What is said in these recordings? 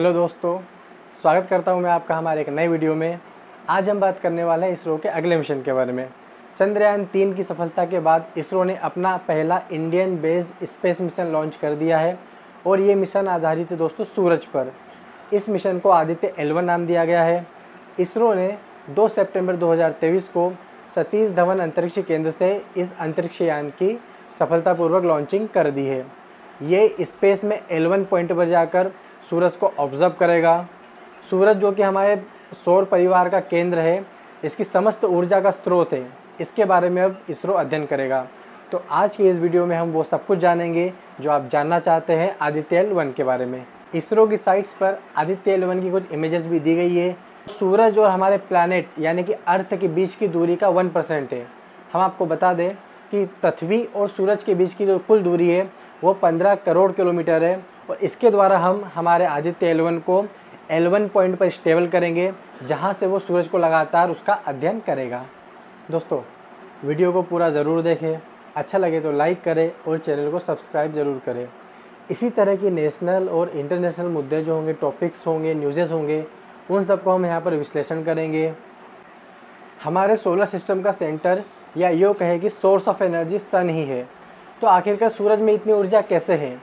Hello दोस्तों, स्वागत करता हूं मैं आपका हमारे एक नए वीडियो में। आज हम बात करने वाले हैं इसरो के अगले मिशन के बारे में। चंद्रयान-3 की सफलता के बाद इसरो ने अपना पहला Indian based space mission launch कर दिया है और ये मिशन आधारित है दोस्तों सूरज पर। इस मिशन को आदित्य L1 नाम दिया गया है। इसरो ने 2 सितंबर 2023 को सतीश धवन अंतरिक्ष केंद्र से इस अंतरिक्ष यान की सफलतापूर्वक लॉन्चिंग कर दी है। ये स्पेस में L1 पॉइंट पर जाकर सूरज को ऑब्जर्व करेगा। सूरज जो कि हमारे सौर परिवार का केंद्र है, इसकी समस्त ऊर्जा का स्रोत है, इसके बारे में अब इसरो अध्ययन करेगा। तो आज की इस वीडियो में हम वो सब कुछ जानेंगे जो आप जानना चाहते हैं आदित्य L1 के बारे में। इसरो की साइट्स पर आदित्य L1 की कुछ इमेजेस भी दी गई है। सूरज और हमारे प्लैनेट यानी कि अर्थ के बीच की दूरी का 1% है। हम आपको बता दें कि पृथ्वी और सूरज के बीच की जो कुल दूरी है वो 15 करोड़ किलोमीटर है और इसके द्वारा हम हमारे आदित्य L1 को L1 पॉइंट पर स्टेबल करेंगे, जहां से वो सूरज को लगातार उसका अध्ययन करेगा। दोस्तों, वीडियो को पूरा ज़रूर देखें, अच्छा लगे तो लाइक करें और चैनल को सब्सक्राइब ज़रूर करें। इसी तरह की नेशनल और इंटरनेशनल मुद्दे जो होंगे, टॉपिक्स होंगे, न्यूज़ेस होंगे, उन सबको हम यहाँ पर विश्लेषण करेंगे। हमारे सोलर सिस्टम का सेंटर या यूँ कहे कि सोर्स ऑफ एनर्जी सन ही है। तो आखिरकार सूरज में इतनी ऊर्जा कैसे है?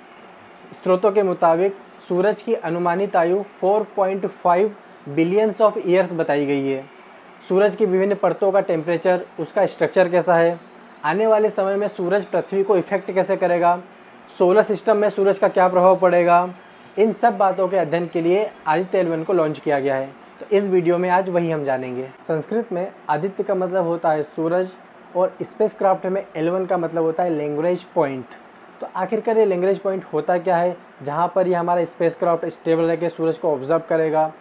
स्रोतों के मुताबिक सूरज की अनुमानित आयु 4.5 बिलियंस ऑफ ईयर्स बताई गई है। सूरज की विभिन्न परतों का टेम्परेचर, उसका स्ट्रक्चर कैसा है, आने वाले समय में सूरज पृथ्वी को इफेक्ट कैसे करेगा, सोलर सिस्टम में सूरज का क्या प्रभाव पड़ेगा, इन सब बातों के अध्ययन के लिए आदित्य L1 को लॉन्च किया गया है। तो इस वीडियो में आज वही हम जानेंगे। संस्कृत में आदित्य का मतलब होता है सूरज और स्पेसक्राफ्ट में L1 का मतलब होता है लैग्रेंज पॉइंट। तो आखिरकार ये लैग्रेंज पॉइंट होता क्या है, जहाँ पर ये हमारा स्पेसक्राफ्ट स्टेबल रह के सूरज को ऑब्जर्व करेगा,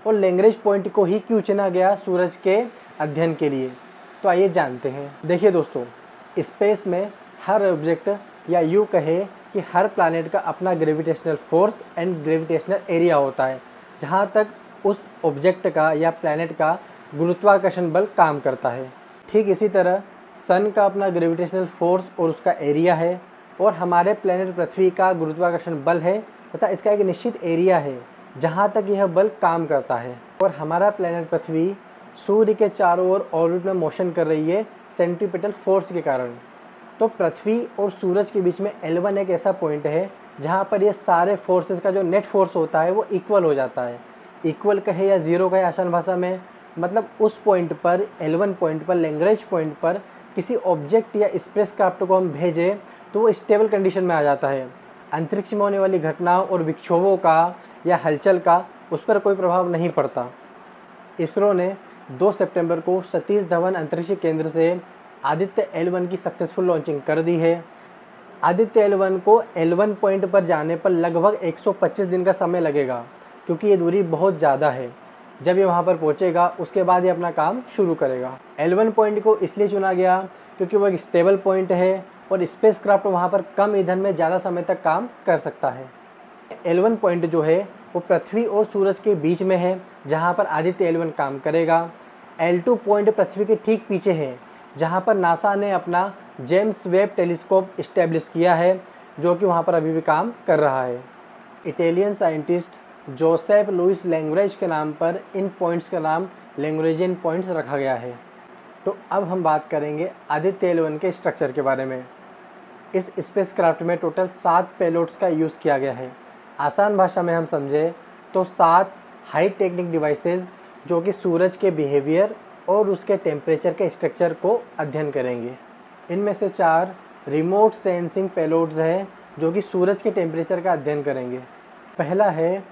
और लैग्रेंज पॉइंट को ही क्यों चुना गया सूरज के अध्ययन के लिए, तो आइए जानते हैं। देखिए दोस्तों, स्पेस में हर ऑब्जेक्ट या यूँ कहे कि हर प्लैनेट का अपना gravitational force and gravitational area होता है, जहाँ तक उस ऑब्जेक्ट का या प्लैनेट का गुरुत्वाकर्षण बल काम करता है। ठीक इसी तरह सन का अपना ग्रेविटेशनल फोर्स और उसका एरिया है, और हमारे प्लैनेट पृथ्वी का गुरुत्वाकर्षण बल है तथा इसका एक निश्चित एरिया है जहाँ तक यह बल काम करता है। और हमारा प्लैनेट पृथ्वी सूर्य के चारों ओर ऑर्बिट में मोशन कर रही है सेंट्रीपिटल फोर्स के कारण। तो पृथ्वी और सूरज के बीच में L1 एक ऐसा पॉइंट है जहाँ पर ये सारे फोर्सेस का जो नेट फोर्स होता है वो इक्वल हो जाता है। इक्वल कहे या ज़ीरो कहे आसान भाषा में, मतलब उस पॉइंट पर L1 पॉइंट पर, लैग्रेंज पॉइंट पर किसी ऑब्जेक्ट या स्पेसक्राफ्ट को हम भेजें तो वो स्टेबल कंडीशन में आ जाता है। अंतरिक्ष में होने वाली घटनाओं और विक्षोभों का या हलचल का उस पर कोई प्रभाव नहीं पड़ता। इसरो ने 2 सितंबर को सतीश धवन अंतरिक्ष केंद्र से आदित्य L1 की सक्सेसफुल लॉन्चिंग कर दी है। आदित्य L1 को L1 पॉइंट पर जाने पर लगभग 125 दिन का समय लगेगा, क्योंकि ये दूरी बहुत ज़्यादा है। जब ये वहाँ पर पहुँचेगा उसके बाद ये अपना काम शुरू करेगा। L1 पॉइंट को इसलिए चुना गया क्योंकि वो एक स्टेबल पॉइंट है और स्पेसक्राफ्ट वहाँ पर कम ईंधन में ज़्यादा समय तक काम कर सकता है। L1 पॉइंट जो है वो पृथ्वी और सूरज के बीच में है, जहाँ पर आदित्य L1 काम करेगा। L2 पॉइंट पृथ्वी के ठीक पीछे है, जहाँ पर नासा ने अपना जेम्स वेब टेलीस्कोप इस्टेब्लिश किया है, जो कि वहाँ पर अभी भी काम कर रहा है। Italian scientist Joseph Louis Lagrange के नाम पर इन पॉइंट्स का नाम लैग्रेंजियन पॉइंट्स रखा गया है। तो अब हम बात करेंगे आदित्य L1 के स्ट्रक्चर के बारे में। इस स्पेसक्राफ्ट में टोटल 7 पेलोड्स का यूज़ किया गया है। आसान भाषा में हम समझें तो 7 हाई टेक्निक डिवाइसेस जो कि सूरज के बिहेवियर और उसके टेम्परेचर के स्ट्रक्चर को अध्ययन करेंगे। इनमें से 4 रिमोट सेंसिंग पेलोड्स हैं जो कि सूरज के टेम्परेचर का अध्ययन करेंगे। पहला है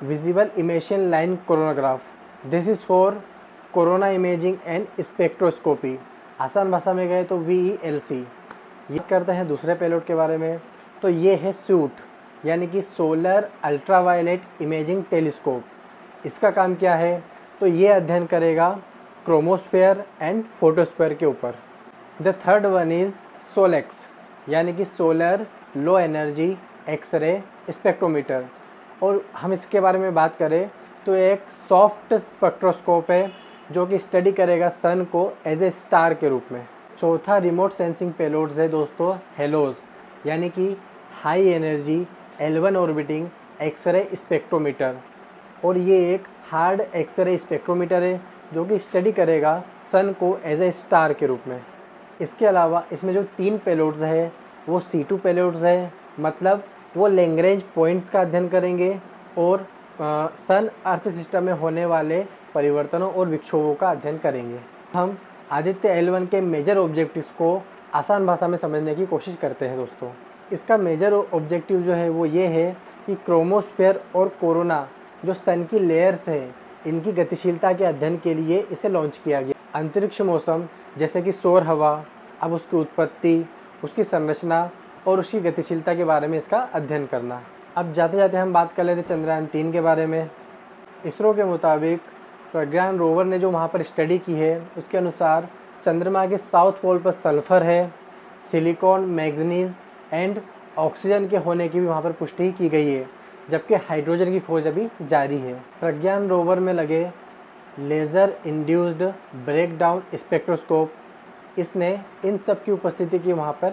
visible इमेशन line coronagraph. This is for corona imaging and spectroscopy. आसान भाषा में गए तो VELC। ये करते हैं दूसरे पेलोड के बारे में, तो ये है सूट यानी कि सोलर अल्ट्रावायलेट इमेजिंग टेलीस्कोप। इसका काम क्या है, तो ये अध्ययन करेगा क्रोमोस्फेयर एंड फोटोस्फेयर के ऊपर। The third one is SoLEXS यानी कि solar low energy x-ray spectrometer. और हम इसके बारे में बात करें तो एक सॉफ्ट स्पेक्ट्रोस्कोप है जो कि स्टडी करेगा सन को एज ए स्टार के रूप में। चौथा रिमोट सेंसिंग पेलोड्स है दोस्तों हेलोज, यानी कि high energy L1 orbiting x-ray spectrometer. और ये एक हार्ड एक्सरे स्पेक्ट्रोमीटर है जो कि स्टडी करेगा सन को एज ए स्टार के रूप में। इसके अलावा इसमें जो 3 पेलोड्स है वो C2 पेलोड्स है, मतलब वो लैग्रेंज पॉइंट्स का अध्ययन करेंगे और सन अर्थ सिस्टम में होने वाले परिवर्तनों और विक्षोभों का अध्ययन करेंगे। हम आदित्य L1 के मेजर ऑब्जेक्टिव्स को आसान भाषा में समझने की कोशिश करते हैं दोस्तों। इसका मेजर ऑब्जेक्टिव जो है वो ये है कि क्रोमोस्फेयर और कोरोना जो सन की लेयर्स हैं इनकी गतिशीलता के अध्ययन के लिए इसे लॉन्च किया गया। अंतरिक्ष मौसम जैसे कि सौर हवा, अब उसकी उत्पत्ति, उसकी संरचना और उसकी गतिशीलता के बारे में इसका अध्ययन करना। अब जाते जाते हम बात कर लेते हैं चंद्रयान 3 के बारे में। इसरो के मुताबिक प्रज्ञान रोवर ने जो वहाँ पर स्टडी की है उसके अनुसार चंद्रमा के साउथ पोल पर सल्फर है, सिलिकॉन, मैग्नीज एंड ऑक्सीजन के होने की भी वहाँ पर पुष्टि की गई है, जबकि हाइड्रोजन की खोज अभी जारी है। प्रज्ञान रोवर में लगे लेज़र इंड्यूस्ड ब्रेकडाउन स्पेक्ट्रोस्कोप, इसने इन सब की उपस्थिति की वहाँ पर